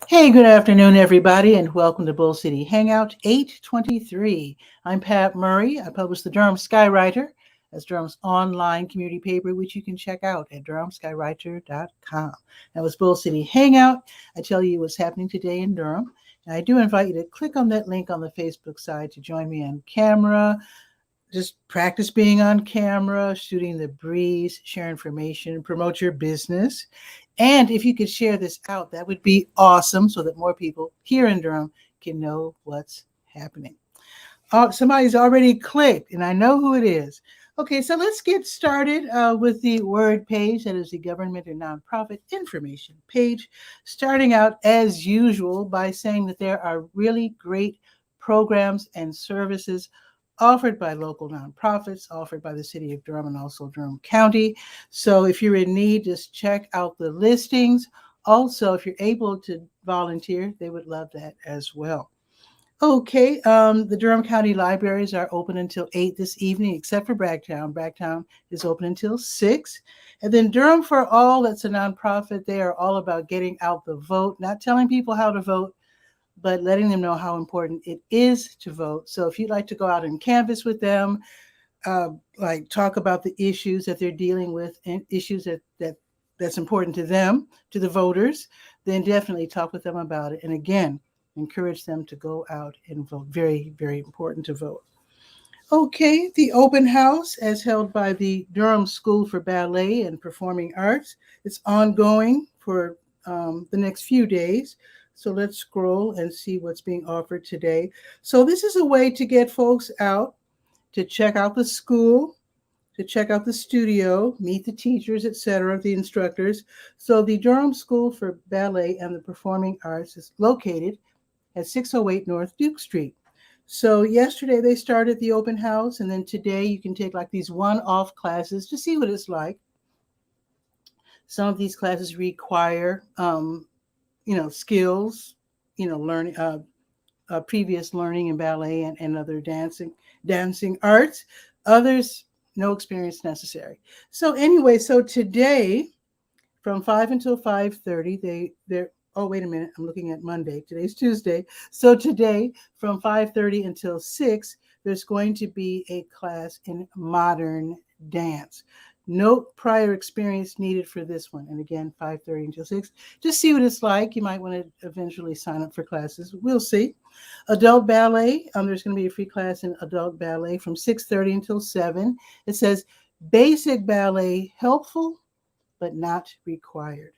Hey, good afternoon, everybody, and welcome to Bull City Hangout 823. I'm Pat Murray. I publish the Durham Skywriter as Durham's online community paper, which you can check out at durhamskywriter.com. That was Bull City Hangout. I tell you what's happening today in Durham. And I do invite you to click on that link on the Facebook side to join me on camera. Just practice being on camera, shooting the breeze, share information, promote your business. And if you could share this out, that would be awesome so that more people here in Durham can know what's happening. Somebody's already clicked, and I know who it is. Okay, so let's get started with the word page. That is the government and nonprofit information page. Starting out as usual by saying that there are really great programs and services offered by local nonprofits, offered by the city of Durham and also Durham County. So if you're in need, just check out the listings. Also, if you're able to volunteer, they would love that as well. Okay, the Durham County libraries are open until 8 this evening, except for Bragtown. Bragtown is open until 6. And then Durham for All, that's a nonprofit. They are all about getting out the vote, not telling people how to vote, but letting them know how important it is to vote. So if you'd like to go out and canvass with them, like talk about the issues that they're dealing with and issues that's important to them, to the voters, then definitely talk with them about it. And again, encourage them to go out and vote. Very, very important to vote. Okay, the open house as held by the Durham School for Ballet and Performing Arts. It's ongoing for the next few days. So let's scroll and see what's being offered today. So this is a way to get folks out to check out the school, to check out the studio, meet the teachers, etc., the instructors. So the Durham School for Ballet and the Performing Arts is located at 608 North Duke Street. So yesterday they started the open house, and then today you can take like these one-off classes to see what it's like. Some of these classes require skills, learning, previous learning in ballet and other dancing arts. Others, no experience necessary. So anyway, so today from 5 until 5:30, oh, wait a minute, I'm looking at Monday. Today's Tuesday. So today from 5:30 until 6, there's going to be a class in modern dance. No prior experience needed for this one. And again, 5:30 until 6. Just see what it's like. You might want to eventually sign up for classes. We'll see. Adult ballet. There's going to be a free class in adult ballet from 6:30 until 7. It says basic ballet helpful, but not required.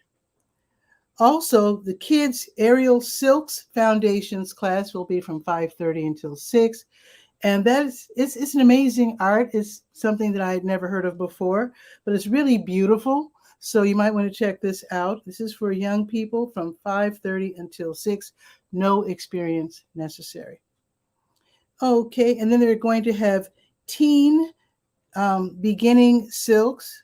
Also, the kids' aerial silks foundations class will be from 5:30 until 6. And it's an amazing art. It's something that I had never heard of before, but it's really beautiful. So you might want to check this out. This is for young people from 5:30 until 6. No experience necessary. Okay, and then they're going to have teen beginning silks.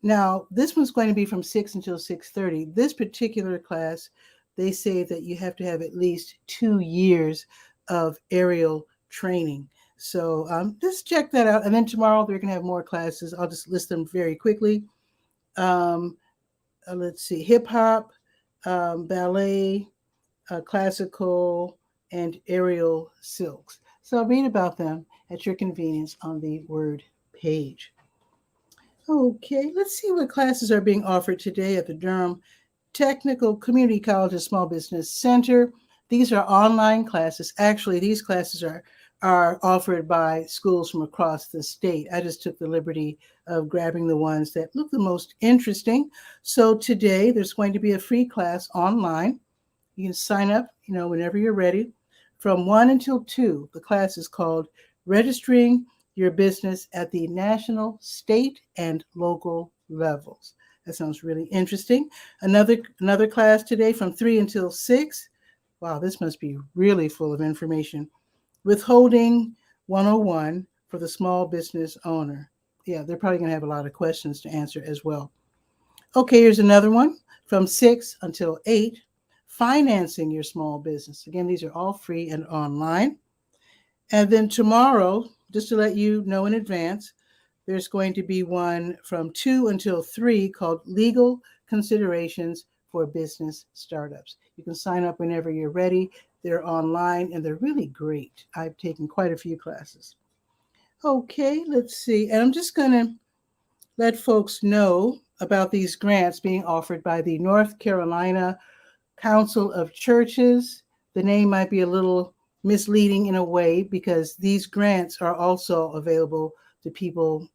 Now, this one's going to be from 6 until 6:30. This particular class, they say that you have to have at least 2 years of aerial training. So just check that out. And then tomorrow they're going to have more classes. I'll just list them very quickly. Let's see, hip hop, ballet, classical, and aerial silks. So read about them at your convenience on the word page. Okay, let's see what classes are being offered today at the Durham Technical Community College and Small Business Center. These are online classes. Actually, these classes are offered by schools from across the state. I just took the liberty of grabbing the ones that look the most interesting. So today there's going to be a free class online. You can sign up, whenever you're ready. From 1 until 2, the class is called Registering Your Business at the National, State, and Local Levels. That sounds really interesting. Another class today from 3 until 6. Wow, this must be really full of information. Withholding 101, for the small business owner. Yeah, they're probably going to have a lot of questions to answer as well. Okay, here's another one from 6 until 8, financing your small business. Again, these are all free and online. And then tomorrow, just to let you know in advance, there's going to be one from 2 until 3 called Legal Considerations for Business Startups. You can sign up whenever you're ready. They're online and they're really great. I've taken quite a few classes. Okay, let's see. And I'm just going to let folks know about these grants being offered by the North Carolina Council of Churches. The name might be a little misleading in a way because these grants are also available to people,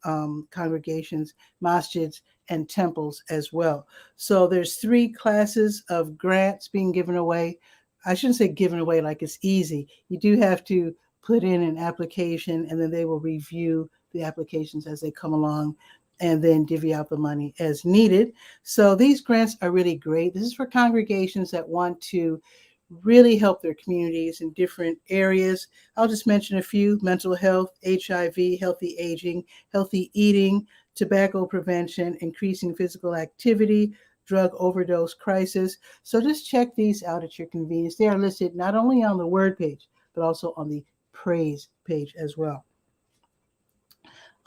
congregations, masjids, and temples as well. So there's 3 classes of grants being given away. I shouldn't say given away like it's easy. You do have to put in an application and then they will review the applications as they come along and then divvy out the money as needed. So these grants are really great. This is for congregations that want to really help their communities in different areas. I'll just mention a few: mental health, HIV, healthy aging, healthy eating, tobacco prevention, increasing physical activity, drug overdose crisis. So just check these out at your convenience. They are listed not only on the word page, but also on the praise page as well.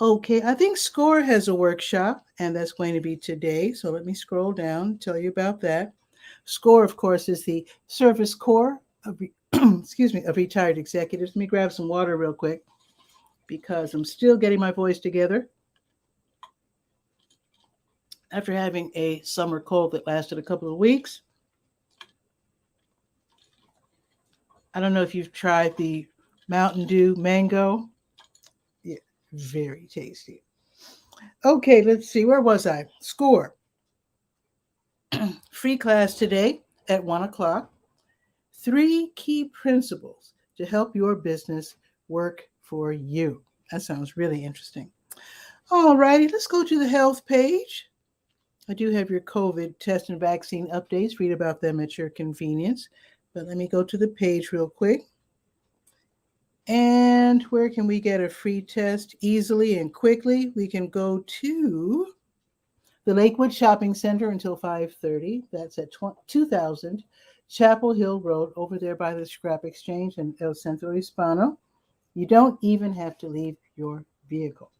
Okay, I think SCORE has a workshop, and that's going to be today. So let me scroll down and tell you about that. SCORE, of course, is the Service Corps of, of retired executives. Let me grab some water real quick because I'm still getting my voice together after having a summer cold that lasted a couple of weeks. I don't know if you've tried the Mountain Dew mango. Yeah, very tasty. Okay, let's see. Where was I? SCORE. Free class today at 1 o'clock. 3 key principles to help your business work for you. That sounds really interesting. All righty, let's go to the health page. I do have your COVID test and vaccine updates. Read about them at your convenience. But let me go to the page real quick. And where can we get a free test easily and quickly? We can go to the Lakewood Shopping Center until 5:30. That's at 2000 Chapel Hill Road, over there by the Scrap Exchange in El Centro Hispano. You don't even have to leave your vehicle.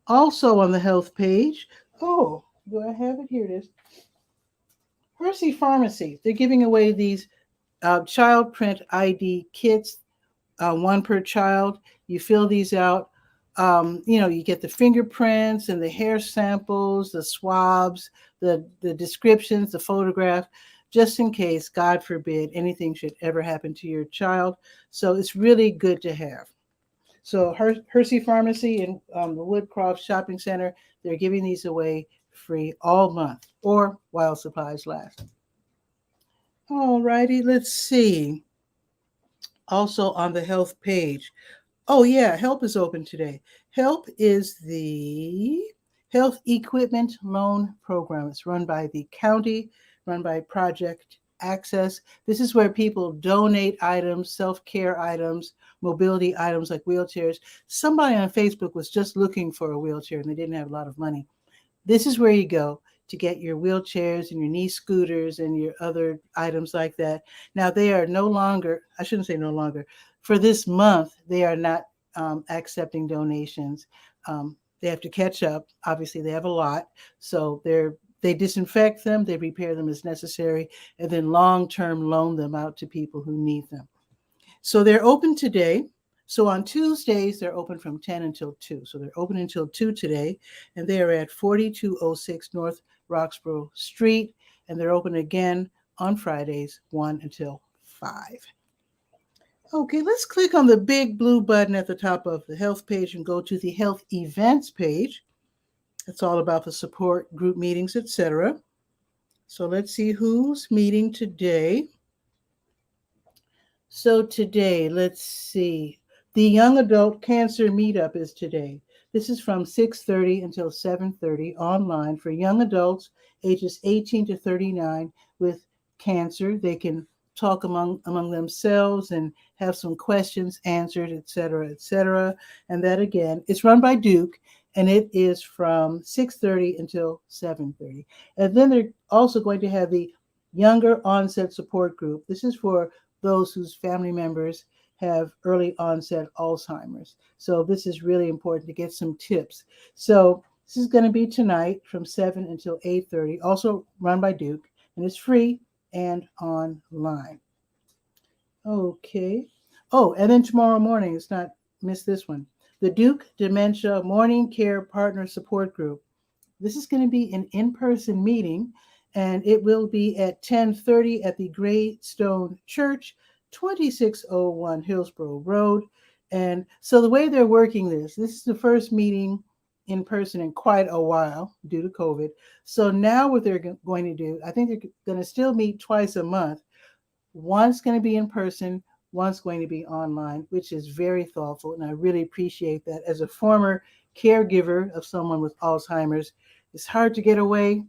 Also on the health page, do I have it? Here it is. Hershey Pharmacy. They're giving away these child print ID kits, 1 per child. You fill these out. You get the fingerprints and the hair samples, the swabs, the descriptions, the photograph, just in case, God forbid, anything should ever happen to your child. So it's really good to have. So Hershey Pharmacy and the Woodcroft Shopping Center, they're giving these away free all month or while supplies last. All righty, let's see. Also on the health page. Oh yeah, HELP is open today. HELP is the Health Equipment Loan Program. It's run by the county, run by Project Access. This is where people donate items, self-care items, mobility items like wheelchairs. Somebody on Facebook was just looking for a wheelchair and they didn't have a lot of money. This is where you go to get your wheelchairs and your knee scooters and your other items like that. Now they are no longer, I shouldn't say no longer, for this month, they are not accepting donations. They have to catch up. Obviously, they have a lot. So they disinfect them, they repair them as necessary, and then long-term loan them out to people who need them. So they're open today. So on Tuesdays, they're open from 10 until 2. So they're open until 2 today, and they are at 4206 North Roxborough Street, and they're open again on Fridays, 1 until 5. Okay, let's click on the big blue button at the top of the health page and go to the health events page. It's all about the support group meetings, etc. So let's see who's meeting today. So today, let's see. The Young Adult Cancer Meetup is today. This is from 6:30 until 7:30 online for young adults ages 18 to 39 with cancer. They can talk among themselves and have some questions answered, et cetera, et cetera. And that, again, it's run by Duke, and it is from 6:30 until 7:30. And then they're also going to have the Younger Onset Support Group. This is for those whose family members have early onset Alzheimer's. So this is really important to get some tips. So this is going to be tonight from 7 until 8:30, also run by Duke, and it's free and online. Okay. Oh, and then tomorrow morning, let's not miss this one. The Duke Dementia Morning Care Partner Support Group. This is going to be an in-person meeting, and it will be at 10:30 at the Greystone Church, 2601 Hillsborough Road. And so the way they're working this is the first meeting in person in quite a while due to COVID. So now what they're going to do, I think they're going to still meet twice a month. One's going to be in person, one's going to be online, which is very thoughtful. And I really appreciate that. As a former caregiver of someone with Alzheimer's, it's hard to get away.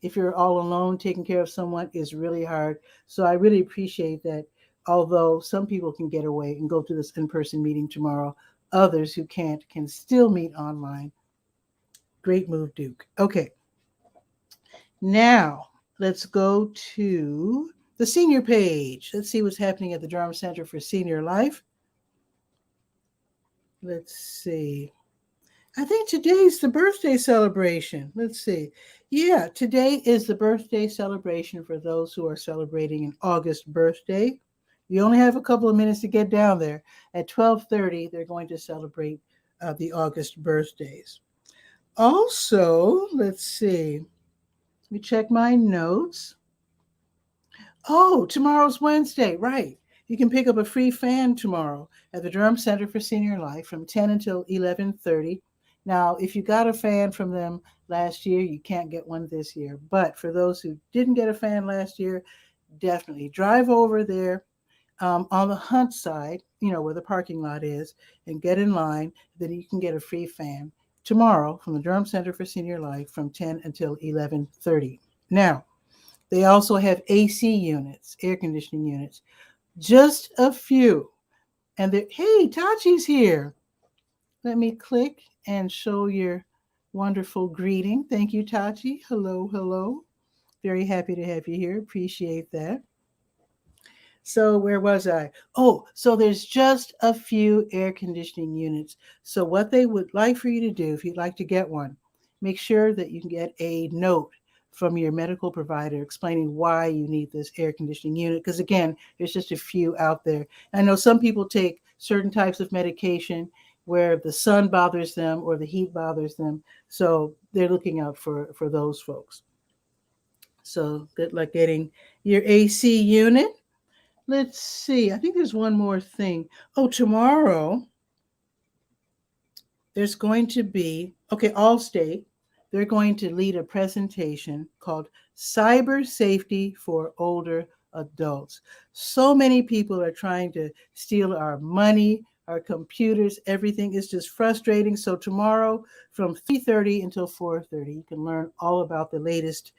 If you're all alone, taking care of someone is really hard. So I really appreciate that. Although some people can get away and go to this in-person meeting tomorrow, others who can't can still meet online. Great move, Duke. Okay. Now let's go to the senior page. Let's see what's happening at the Durham Center for Senior Life. Let's see. I think today's the birthday celebration. Let's see. Yeah, today is the birthday celebration for those who are celebrating an August birthday. You only have a couple of minutes to get down there. At 12:30, they're going to celebrate the August birthdays. Also, let's see. Let me check my notes. Oh, tomorrow's Wednesday, right. You can pick up a free fan tomorrow at the Durham Center for Senior Life from 10 until 11:30. Now, if you got a fan from them last year, you can't get one this year. But for those who didn't get a fan last year, definitely drive over there on the Hunt side, where the parking lot is, and get in line. Then you can get a free fan tomorrow from the Durham Center for Senior Life from 10 until 11:30. Now, they also have AC units, air conditioning units, just a few. And hey, Tachi's here. Let me click and show your wonderful greeting. Thank you, Tachi. Hello, hello. Very happy to have you here. Appreciate that. So where was I? Oh, so there's just a few air conditioning units. So what they would like for you to do, if you'd like to get one, make sure that you can get a note from your medical provider explaining why you need this air conditioning unit. Because again, there's just a few out there. I know some people take certain types of medication where the sun bothers them or the heat bothers them. So they're looking out for those folks. So good luck getting your AC unit. Let's see. I think there's one more thing. Oh, tomorrow there's going to be, Allstate, they're going to lead a presentation called Cyber Safety for Older Adults. So many people are trying to steal our money, our computers, everything is just frustrating. So tomorrow from 3:30 until 4:30, you can learn all about the latest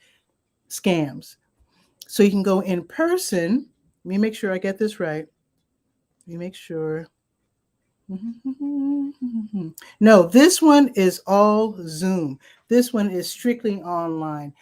scams. So you can go in person. Let me make sure I get this right. Let me make sure. No, this one is all Zoom. This one is strictly online.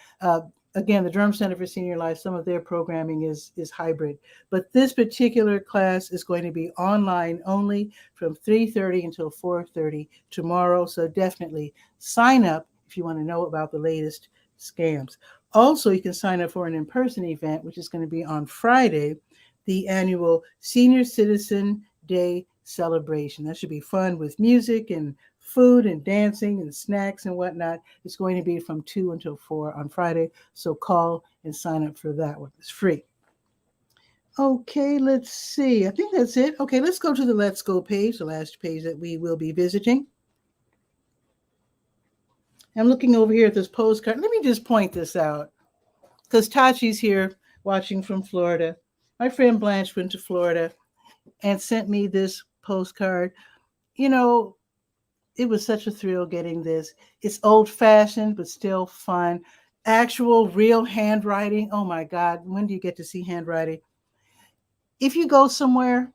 Again, the Durham Center for Senior Life, some of their programming is hybrid. But this particular class is going to be online only from 3:30 until 4:30 tomorrow. So definitely sign up if you want to know about the latest scams. Also, you can sign up for an in-person event, which is going to be on Friday, the annual Senior Citizen Day celebration. That should be fun with music and food and dancing and snacks and whatnot. It's going to be from 2 until 4 on Friday. So call and sign up for that one. It's free. Okay, let's see. I think that's it. Okay, let's go to the Let's Go page, the last page that we will be visiting. I'm looking over here at this postcard. Let me just point this out because Tachi's here watching from Florida. My friend Blanche went to Florida and sent me this postcard. It was such a thrill getting this. It's old-fashioned, but still fun. Actual, real handwriting. Oh my God, when do you get to see handwriting? If you go somewhere,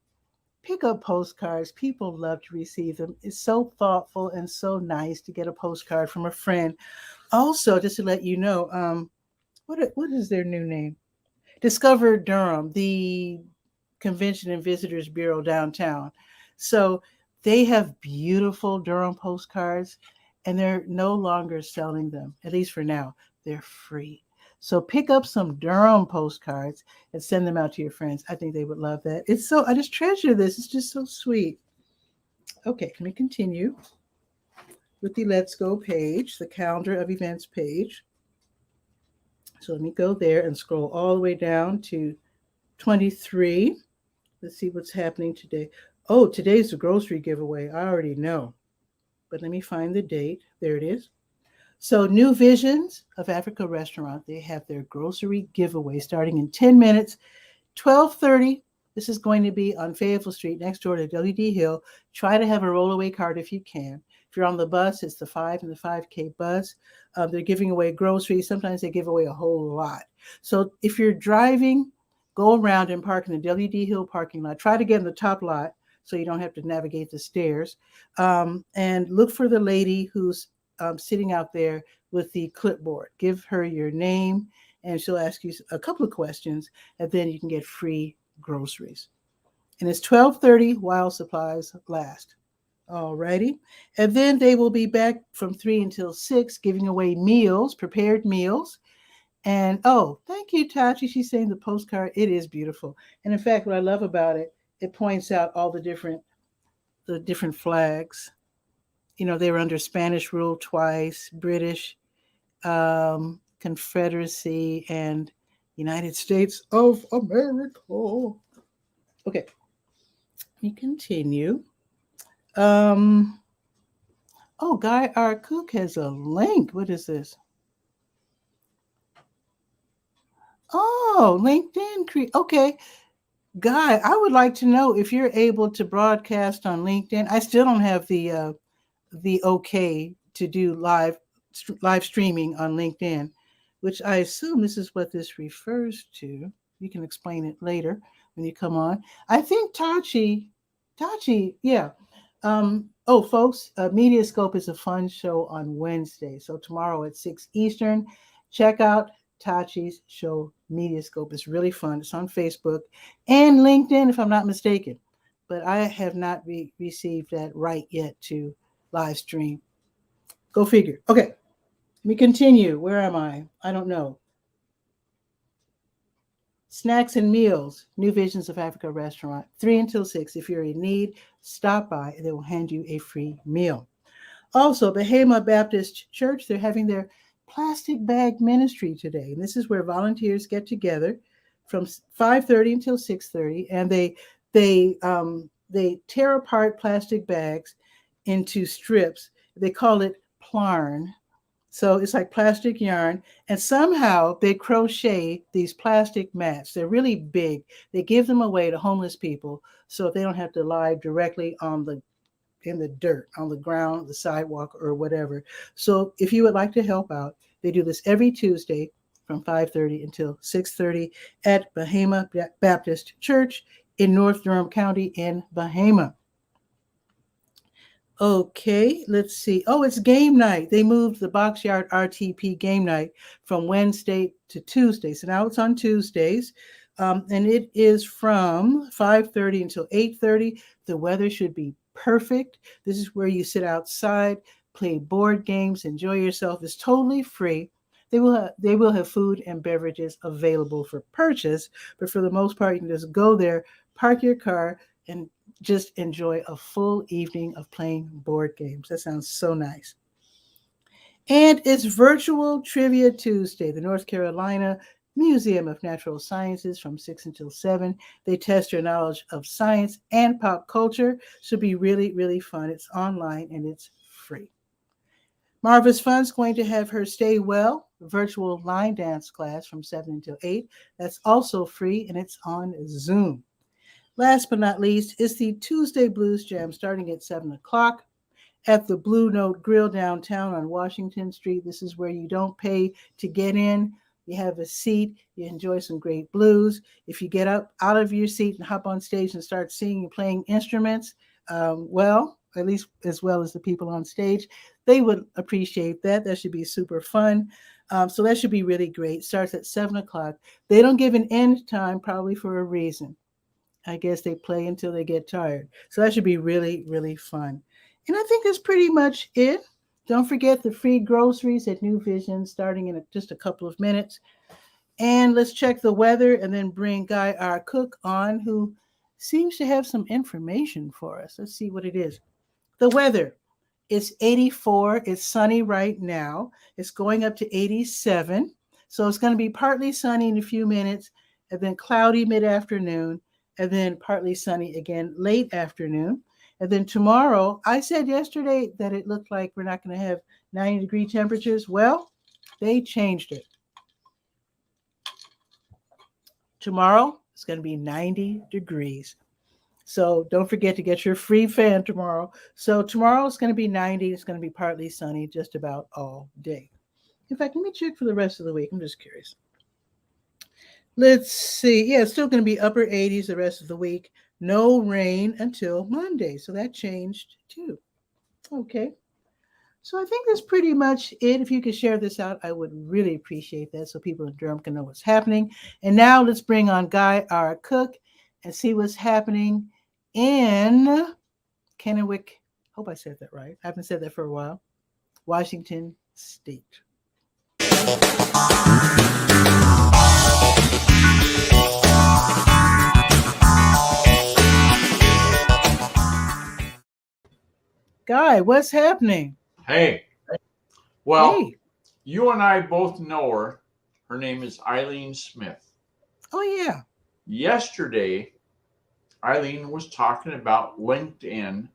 pick up postcards. People love to receive them. It's so thoughtful and so nice to get a postcard from a friend. Also, just to let you know, what is their new name? Discover Durham, the Convention and Visitors Bureau downtown. So they have beautiful Durham postcards, and they're no longer selling them, at least for now. They're free. So pick up some Durham postcards and send them out to your friends. I think they would love that. I just treasure this. It's just so sweet. Okay, let me continue with the Let's Go page, the calendar of events page. So let me go there and scroll all the way down to 23. Let's see what's happening today. Oh, today's the grocery giveaway. I already know. But let me find the date. There it is. So New Visions of Africa Restaurant, they have their grocery giveaway starting in 10 minutes, 12:30. This is going to be on Fayetteville Street next door to WD Hill. Try to have a rollaway card if you can. If you're on the bus, it's the 5 and the 5K bus. They're giving away groceries. Sometimes they give away a whole lot. So if you're driving, go around and park in the WD Hill parking lot. Try to get in the top lot so you don't have to navigate the stairs. And look for the lady who's sitting out there with the clipboard. Give her your name, and she'll ask you a couple of questions, and then you can get free groceries. And it's 12:30 while supplies last. Alrighty. And then they will be back from 3 until 6 giving away meals, prepared meals. And thank you, Tachi. She's saying the postcard, it is beautiful. And in fact, what I love about it, it points out all the different flags. You know, they were under Spanish rule twice, British, Confederacy, and United States of America. Okay, let me continue. Guy R. Cook has a link. What is this? Oh, LinkedIn. Okay. Guy, I would like to know if you're able to broadcast on LinkedIn. I still don't have the okay to do live streaming on LinkedIn, which I assume this is what this refers to. You can explain it later when you come on. I think Tachi, yeah. Folks, Mediascope is a fun show on Wednesday. So tomorrow at 6 Eastern, check out Tachi's show, Mediascope. It's really fun. It's on Facebook and LinkedIn, if I'm not mistaken. But I have not received that right yet to live stream. Go figure. Okay, let me continue. Where am I? I don't know. Snacks and meals, New Visions of Africa restaurant, 3 until 6. If you're in need, stop by and they will hand you a free meal. Also, 𝗕𝗨𝗟𝗟 Baptist Church, they're having their plastic bag ministry today. And this is where volunteers get together from 5:30 until 6:30, and they tear apart plastic bags into strips. They call it plarn. So it's like plastic yarn, and somehow they crochet these plastic mats. They're really big. They give them away to homeless people so they don't have to lie directly in the dirt, on the ground, the sidewalk, or whatever. So if you would like to help out, they do this every Tuesday from 5:30 until 6:30 at 𝗕𝗨𝗟𝗟 Baptist Church in North Durham County in Bahama. Okay, let's see. Oh, it's game night. They moved the Boxyard RTP game night from Wednesday to Tuesday. So now it's on Tuesdays. And it is from 5:30 until 8:30. The weather should be perfect. This is where you sit outside, play board games, enjoy yourself. It's totally free. They will have food and beverages available for purchase, but for the most part, you can just go there, park your car, and just enjoy a full evening of playing board games. That sounds so nice. And it's Virtual Trivia Tuesday, the North Carolina Museum of Natural Sciences from 6 until 7. They test your knowledge of science and pop culture. Should be really, really fun. It's online and it's free. Marva's Fun's going to have her Stay Well virtual line dance class from 7 until 8. That's also free and it's on Zoom. Last but not least is the Tuesday Blues Jam starting at 7 o'clock at the Blue Note Grill downtown on Washington Street. This is where you don't pay to get in. you have a seat, you enjoy some great blues. If you get up out of your seat and hop on stage and start singing and playing instruments, well, at least as well as the people on stage, they would appreciate that. That should be super fun. So that should be really great. Starts at 7 o'clock. They don't give an end time, probably for a reason. I guess they play until they get tired. So that should be really, really fun. And I think that's pretty much it. Don't forget the free groceries at New Vision starting in just a couple of minutes. And let's check the weather and then bring Guy, our cook, on, who seems to have some information for us. Let's see what it is. The weather. It's 84. It's sunny right now. It's going up to 87. So it's going to be partly sunny in a few minutes, and then cloudy mid-afternoon, and then partly sunny again late afternoon. And then tomorrow, I said yesterday that it looked like we're not going to have 90-degree temperatures. Well, they changed it. Tomorrow, it's going to be 90 degrees. So don't forget to get your free fan tomorrow. So tomorrow it's going to be 90. It's going to be partly sunny just about all day. In fact, let me check for the rest of the week. I'm just curious. Let's see. Yeah, it's still going to be upper 80s the rest of the week. No rain until Monday. So that changed too. Okay. So I think that's pretty much it. If you could share this out, I would really appreciate that so people in Durham can know what's happening. And now let's bring on Guy, our cook, and see what's happening in Kennewick. Hope I said that right. I haven't said that for a while. Washington State. Guy, what's happening? Hey. Well, Hey. You and I both know her. Her name is Eileen Smith. Oh, yeah. Yesterday, Eileen was talking about LinkedIn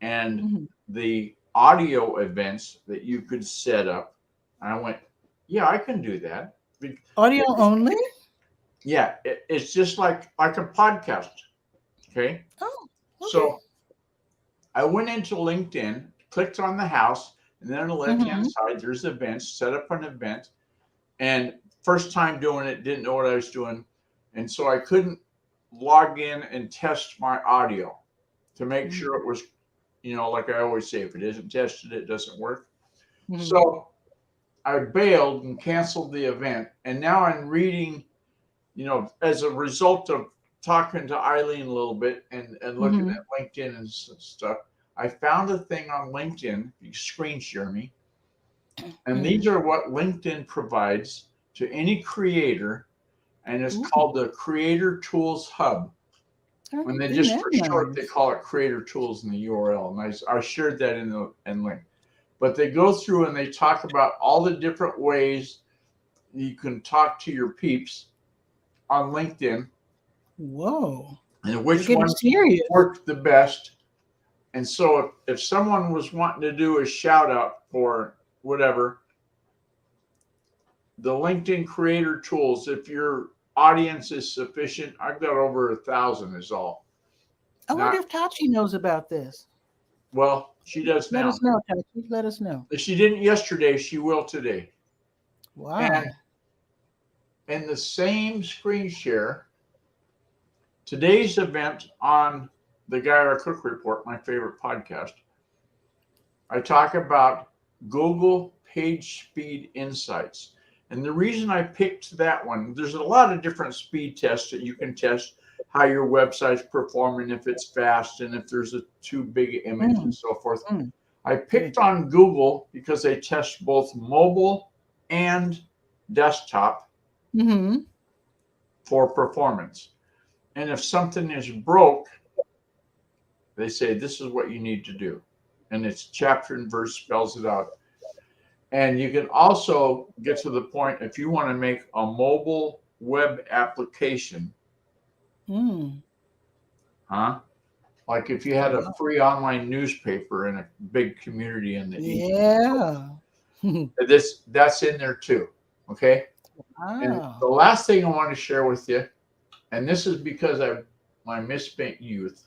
and the audio events that you could set up. And I went, yeah, I can do that. Audio only? Yeah, it's just like a podcast. Okay. Oh, okay. So I went into LinkedIn, clicked on the house, and then on the left-hand side, there's events, set up an event. And first time doing it, didn't know what I was doing. And so I couldn't log in and test my audio to make sure it was, like I always say, if it isn't tested, it doesn't work. So I bailed and canceled the event. And now I'm reading, as a result of talking to Eileen a little bit and looking at LinkedIn and stuff, I found a thing on LinkedIn. You screen share me. And these are what LinkedIn provides to any creator. And it's called the Creator Tools Hub. And they just for short, they call it Creator Tools in the URL. And I shared that in link. But they go through and they talk about all the different ways you can talk to your peeps on LinkedIn. Whoa. And which ones work the best. And so if someone was wanting to do a shout out for whatever, the LinkedIn Creator Tools, if your audience is sufficient, I've got over 1,000 is all. I wonder if Tachi knows about this. Well, she does now. Let us know, Tachi. Let us know. If she didn't yesterday, she will today. Wow. And in the same screen share, today's event on the Guy Our Cook Report, my favorite podcast, I talk about Google Page Speed Insights. And the reason I picked that one, there's a lot of different speed tests that you can test how your website's performing, if it's fast, and if there's a too big image and so forth. I picked on Google because they test both mobile and desktop for performance. And if something is broke, they say, this is what you need to do. And it's chapter and verse, spells it out. And you can also get to the point if you want to make a mobile web application. Like if you had a free online newspaper in a big community in the East. That's in there too. Okay. Wow. And the last thing I want to share with you, and this is because of my misspent youth.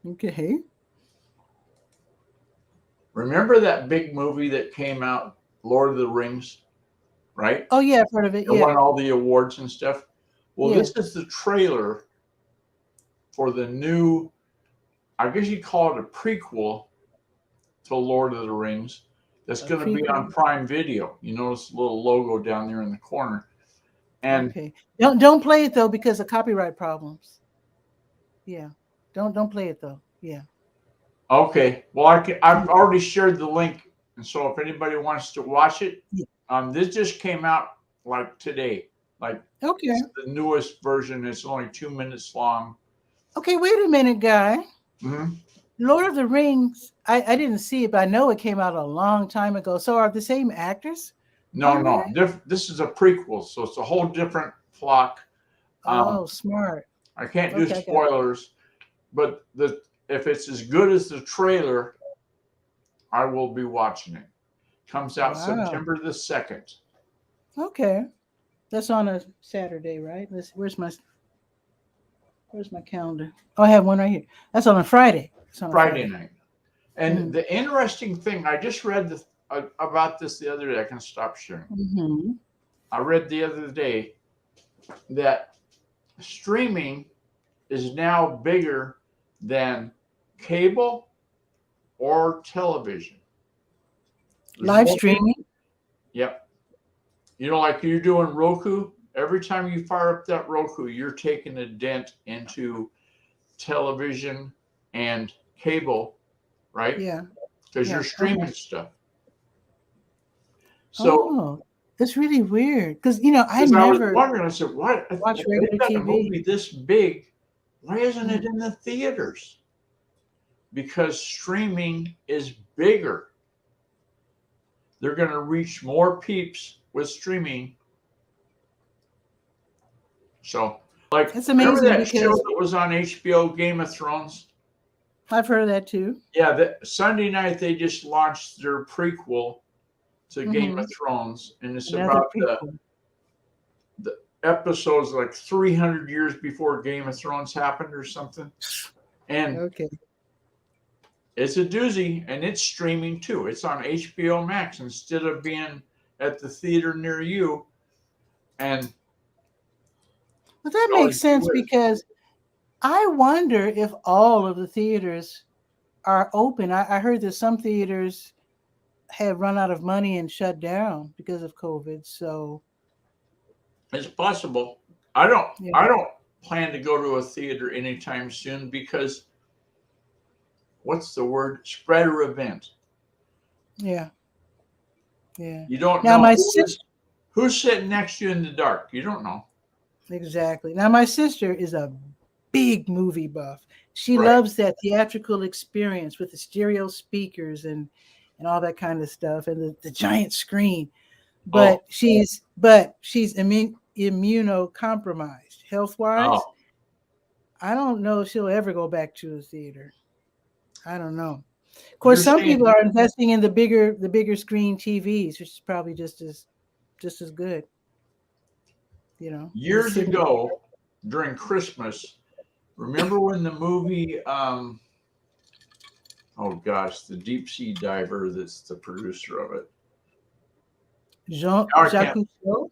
Okay. Remember that big movie that came out, Lord of the Rings? right? Oh yeah, I've heard of it. It won Yeah. all the awards and stuff. Well, Yeah. this is the trailer for the new, I guess you call it a prequel to Lord of the Rings. That's A going to be on prequel. Prime Video. You notice the little logo down there in the corner. And Okay. Don't play it though because of copyright problems. Yeah. Don't play it though. Yeah. okay, well, I've already shared the link, and so if anybody wants to watch it, Yeah. this just came out like today. Like Okay. it's the newest version. It's only 2 minutes long. Okay, wait a minute, guy. Mm-hmm. Lord of the Rings, I didn't see it, but I know it came out a long time ago. So are the same actors? No. This is a prequel, so it's a whole different flock. Oh, smart. I can't do Okay, I got it. spoilers, but if it's as good as the trailer, I will be watching it. Comes out Wow. September the 2nd. Okay. That's on a Saturday, right? Where's my calendar? Oh, I have one right here. That's on a Friday. It's on a Friday night. And Mhm. the interesting thing, I just read about this the other day. I can stop sharing. Mhm. I read the other day that streaming is now bigger than cable or television. There's Live more people- streaming? Yep. You know, like you're doing Roku, every time you fire up that Roku, you're taking a dent into television and cable, right? Yeah. Because Yeah. you're streaming Okay. stuff. So, Oh, it's really weird because I because I was never wondering, I said, what? watch They've regular got a TV. movie this big. Why isn't it Mhm. in the theaters? Because streaming is bigger. They're going to reach more peeps with streaming. So, like, It's remember amazing that show because that was on HBO, Game of Thrones? I've heard of that too. Yeah, Sunday night they just launched their prequel to Game of Mhm. Thrones, and it's Another about prequel. the episodes like 300 years before Game of Thrones happened or something. And Okay. it's a doozy, and it's streaming too. It's on HBO Max instead of being at the theater near you. And But that oh, makes sense because I wonder if all of the theaters are open. I heard that some theaters have run out of money and shut down because of COVID. So it's possible. I don't yeah. plan to go to a theater anytime soon because what's the word? Spreader event. Yeah. Yeah. You don't Now know my sister who's sitting next to you in the dark. You don't know. exactly. Now my sister is a big movie buff. She Right. loves that theatrical experience with the stereo speakers and all that kind of stuff and the giant screen. But she's immunocompromised health wise. Oh. I don't know if she'll ever go back to a theater. I don't know. Of You're course, some saying people are investing in the bigger screen TVs, which is probably just as good. Years ago during Christmas, remember when the movie oh gosh, the deep sea diver that's the producer of it. Jacques Cousteau?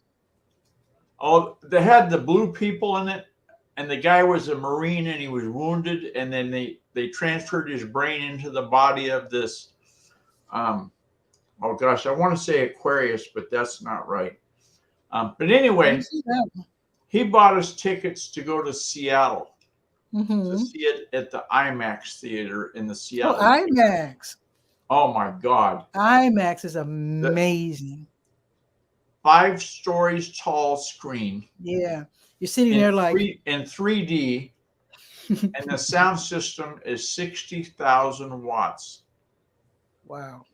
Oh, they had the blue people in it, and the guy was a Marine and he was wounded, and then they transferred his brain into the body of this oh gosh, I want to say Aquarius, but that's not right. But anyway, he bought us tickets to go to Seattle to see it at the IMAX theater in the Seattle. Oh, IMAX. Oh my God. IMAX is amazing. 5 stories tall screen. Yeah. You're sitting there like in 3D, and the sound system is 60,000 watts. Wow.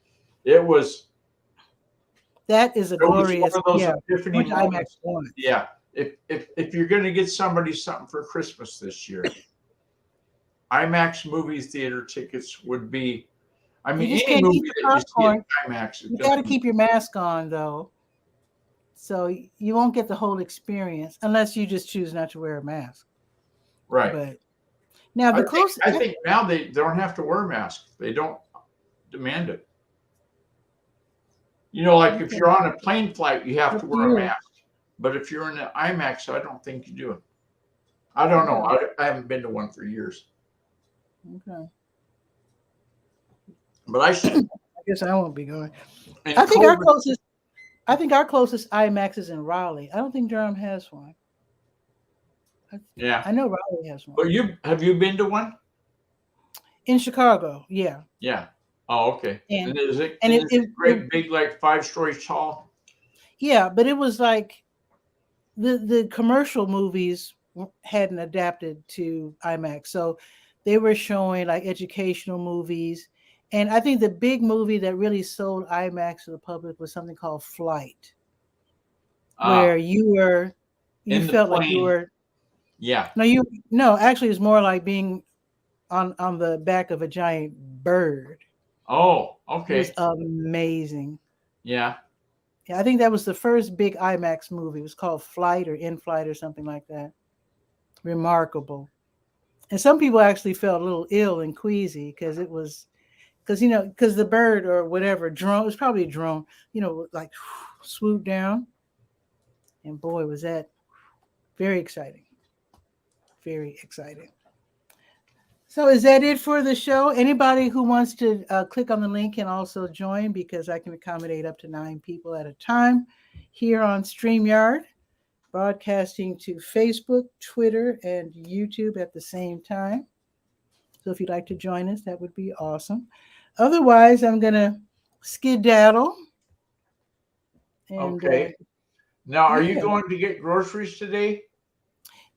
That is a glorious one of those epiphany moments. IMAX Yeah. If you're going to get somebody something for Christmas this year, IMAX movie theater tickets would be. I mean, you just any can't movie keep that you see at IMAX. You got to keep your mask on though, so you won't get the whole experience unless you just choose not to wear a mask. Right. But now I think now they don't have to wear masks. They don't demand it. You know, like if you're on a plane flight, you have Up to to wear a you. mask. But if you're in an IMAX, I don't think you do. I don't know. I haven't been to one for years. Okay. But I should. I guess I won't be going. And I think COVID, our closest IMAX is in Raleigh. I don't think Durham has one. yeah. I know Raleigh has one. But have you been to one? In Chicago, yeah. Yeah. Oh, okay. And is it it great big like 5-story tall? yeah, but it was like the commercial movies hadn't adapted to IMAX, so they were showing like educational movies. And I think the big movie that really sold IMAX to the public was something called Flight, where you in the felt like you plane. were Yeah. no, actually it's more like being on the back of a giant bird. Oh, It okay. was amazing. Yeah. Yeah, I think that was the first big IMAX movie. It was called Flight or In Flight or something like that. Remarkable. And some people actually felt a little ill and queasy because because the bird or whatever drone, it was probably a drone, like swooped down. And boy, was that very exciting. Very exciting. So is that it for the show? Anybody who wants to click on the link can also join, because I can accommodate up to 9 people at a time here on StreamYard, broadcasting to Facebook, Twitter, and YouTube at the same time. So if you'd like to join us, that would be awesome. Otherwise, I'm going to skedaddle. And, okay. Now, are you yeah. going to get groceries today?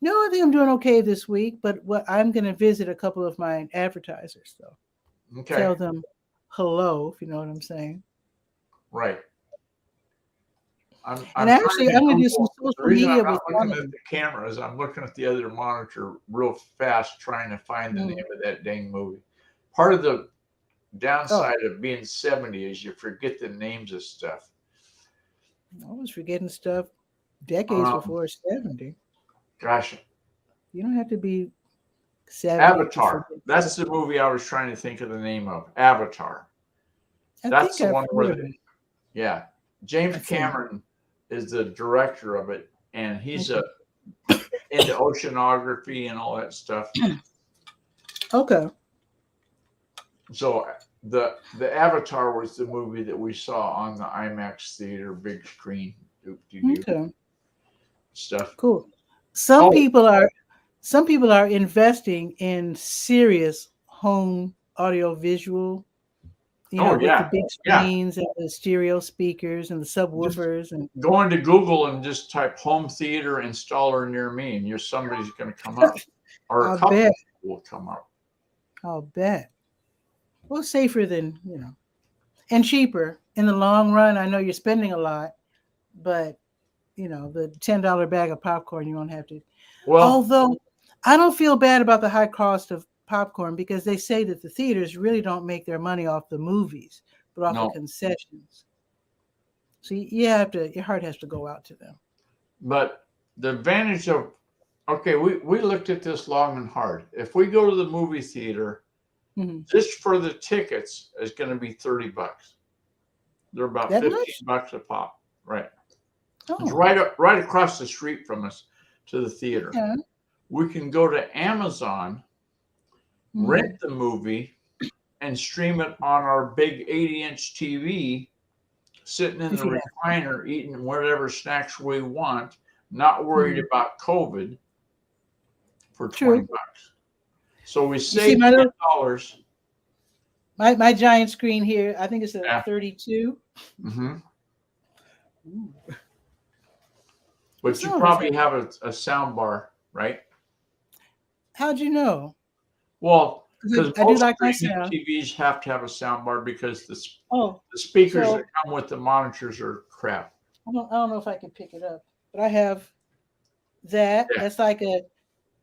No, I think I'm doing okay this week, but I'm going to visit a couple of my advertisers, though. Okay. Tell them hello, if you know what I'm saying. Right. I'm actually, I'm going to do some social media with I'm not looking at the cameras. I'm looking at the other monitor real fast, trying to find the name of that dang movie. Part of the downside of being 70 is you forget the names of stuff. I was forgetting stuff decades before 70. Gosh. You don't have to be 70. Avatar. That's the movie I was trying to think of the name of. Avatar. That's the one where yeah. James Cameron is the director of it, and he's into oceanography and all that stuff. Okay. So the Avatar was the movie that we saw on the IMAX theater, big screen. Okay. Stuff. Cool. Some people are investing in serious home audio visual. With the big screens and the stereo speakers and the subwoofers. And go into Google and just type home theater installer near me, and somebody's going to come up, or a couple will come up. I'll bet. Well, safer than and cheaper in the long run. I know you're spending a lot, but the $10 bag of popcorn you won't have to. Well, although I don't feel bad about the high cost of popcorn, because they say that the theaters really don't make their money off the movies, but off the concessions. So your heart has to go out to them. But the advantage of, we looked at this long and hard. If we go to the movie theater, just for the tickets is going to be $30. They're about $15 a pop. Right. It's right across the street from us to the theater. Yeah. We can go to Amazon, rent the movie, and stream it on our big 80-inch TV, sitting in the recliner, eating whatever snacks we want, not worried about COVID, for $20. So we save $10. My giant screen here, I think it's a 32. Mm-hmm. But you probably have a sound bar, right? How'd you know? Well, because I do like my sound. TVs have to have a sound bar, because the speakers that come with the monitors are crap. I don't know if I can pick it up, but I have that. Yeah. That's like a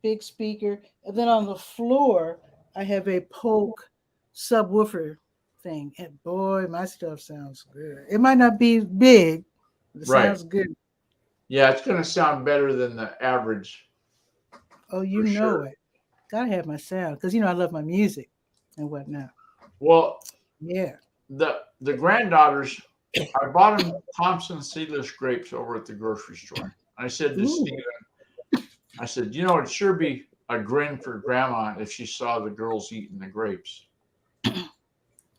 big speaker. And then on the floor, I have a Polk subwoofer thing. And boy, my stuff sounds good. It might not be big, but it sounds good. Yeah, it's going to sound better than the average. Oh, you know it. Gotta have my sound, because I love my music and whatnot. Well, yeah. The granddaughters I bought him Thompson seedless grapes over at the grocery store. I said to Ooh. Stephen, I said, you know, it'd sure be a grin for Grandma if she saw the girls eating the grapes.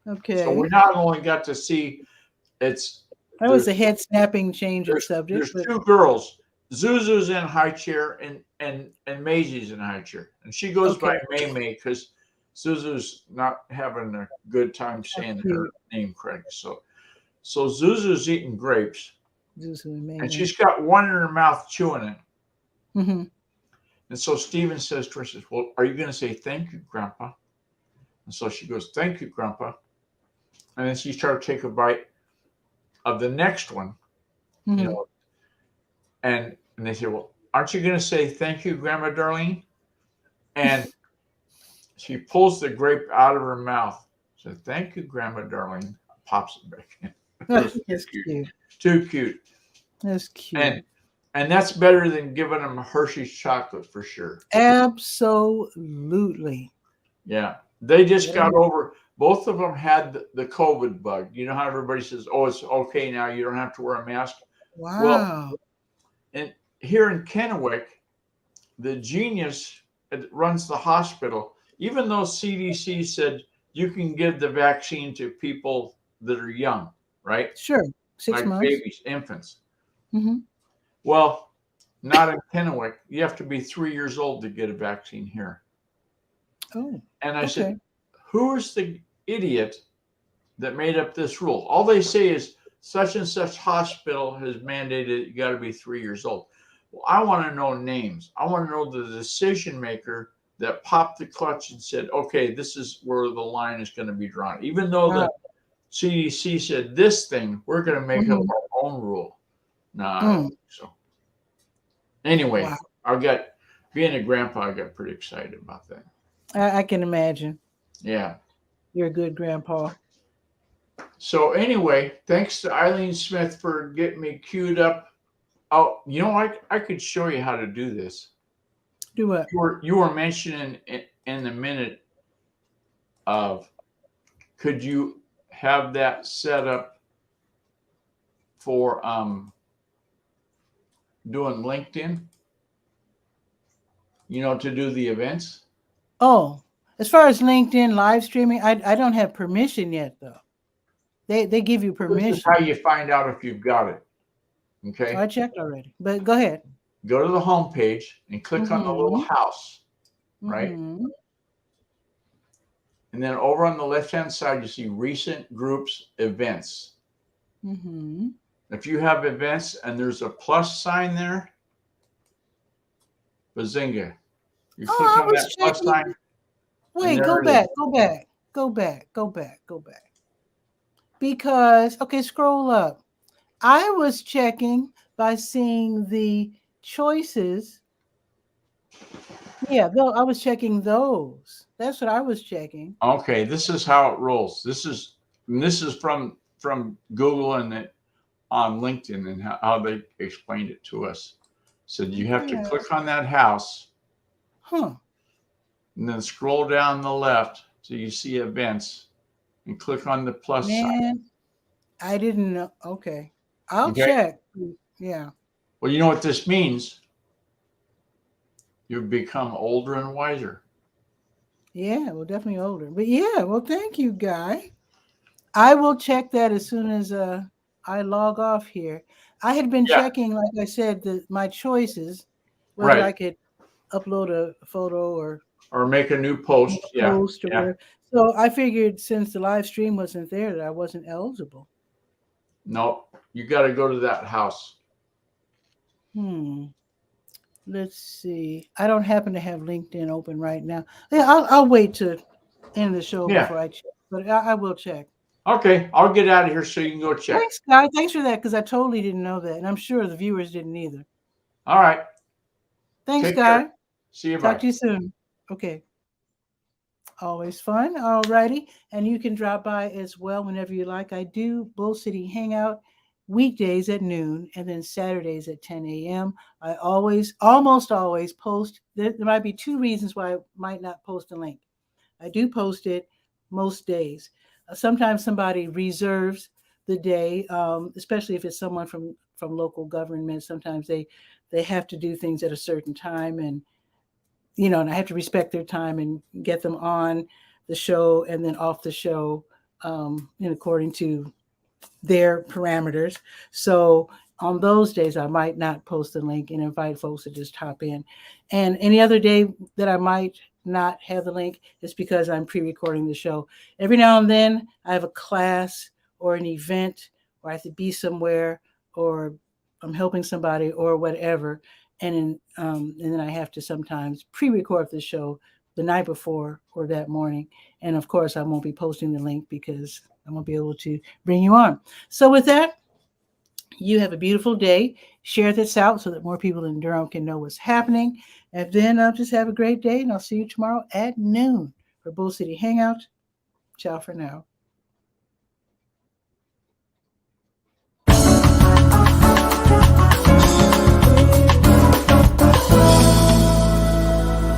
Okay. So we not only got to see it's That was a head snapping change of subject. there's two girls. Zuzu's in high chair and Maisie's in high chair. And she goes by May because Zuzu's not having a good time saying her name correct. So Zuzu's eating grapes. Zuzu and May. And she's got one in her mouth chewing it. Mm-hmm. And so Stephen says to her, says, well, are you going to say thank you, Grandpa? And so she goes, thank you, Grandpa. And then she started to take a bite of the next one, Mm-hmm. you know, and they said, well, aren't you going to say thank you, Grandma Darlene? And she pulls the grape out of her mouth. Said, thank you, Grandma Darlene. Pops it back in. That's cute. Too cute. That's cute. And that's better than giving them Hershey's chocolate for sure. Absolutely. Yeah. They just got over, both of them had the COVID bug. You know how everybody says, oh, it's okay now. You don't have to wear a mask. Wow. Well, and here in Kennewick, the genius that runs the hospital, even though CDC said you can give the vaccine to people that are young, right? Sure. 6 months. Babies, infants. Mm-hmm. Well, not in Kennewick. You have to be 3 years old to get a vaccine here. Oh. And I said, who is the idiot that made up this rule? All they say is such and such hospital has mandated you got to be 3 years old. Well, I want to know names. I want to know the decision maker that popped the clutch and said, okay, this is where the line is going to be drawn. Even though the CDC said this thing, we're going to make up our own rule. No, I don't think so. Anyway, being a grandpa, I got pretty excited about that. I can imagine. Yeah. You're a good grandpa. So anyway, thanks to Eileen Smith for getting me queued up. Oh, you know, I could show you how to do this. Do what? You were mentioning in the minute of, could you have that set up for doing LinkedIn? You know, to do the events? Oh, as far as LinkedIn live streaming, I don't have permission yet, though. They give you permission. This is how you find out if you've got it. Okay. I checked already, but go ahead. Go to the home page and click on the little house, right? Mm-hmm. And then over on the left-hand side, you see recent groups events. Mm-hmm. If you have events and there's a plus sign there, bazinga. You click on that plus sign. Wait, go back. Because, okay, scroll up. I was checking by seeing the choices. Yeah, I was checking those. That's what I was checking. Okay, this is how it rolls. This is from Google and on LinkedIn and how they explained it to us. So you have to click on that house. Huh. And then scroll down the left so you see events and click on the plus sign. I didn't know. Okay. I'll check. Yeah. Well, you know what this means? You've become older and wiser. Yeah, well, definitely older. But yeah, well, thank you, Guy. I will check that as soon as I log off here. I had been checking, like I said, my choices, whether I could upload a photo or make a new post. So I figured since the live stream wasn't there that I wasn't eligible. No, you got to go to that house. Let's see. I don't happen to have LinkedIn open right now. Yeah, I'll wait to end the show before I check, but I will check. Okay, I'll get out of here so you can go check. Thanks, Guy. Thanks for that, because I totally didn't know that, and I'm sure the viewers didn't either. All right. Thanks, Guy. Care. See you. Talk to you soon. Okay. Always fun. All righty. And you can drop by as well whenever you like. I do Bull City Hangout weekdays at noon and then Saturdays at 10 a.m. I almost always post. There might be 2 reasons why I might not post a link. I do post it most days. Sometimes somebody reserves the day, especially if it's someone from local government. Sometimes they have to do things at a certain time, and and I have to respect their time and get them on the show and then off the show, according to their parameters. So on those days, I might not post a link and invite folks to just hop in. And any other day that I might not have the link, it's because I'm pre-recording the show. Every now and then I have a class or an event, or I have to be somewhere, or I'm helping somebody or whatever. And then I have to sometimes pre-record the show the night before or that morning. And of course, I won't be posting the link because I won't be able to bring you on. So with that, you have a beautiful day. Share this out so that more people in Durham can know what's happening. And then just have a great day. And I'll see you tomorrow at noon for Bull City Hangout. Ciao for now.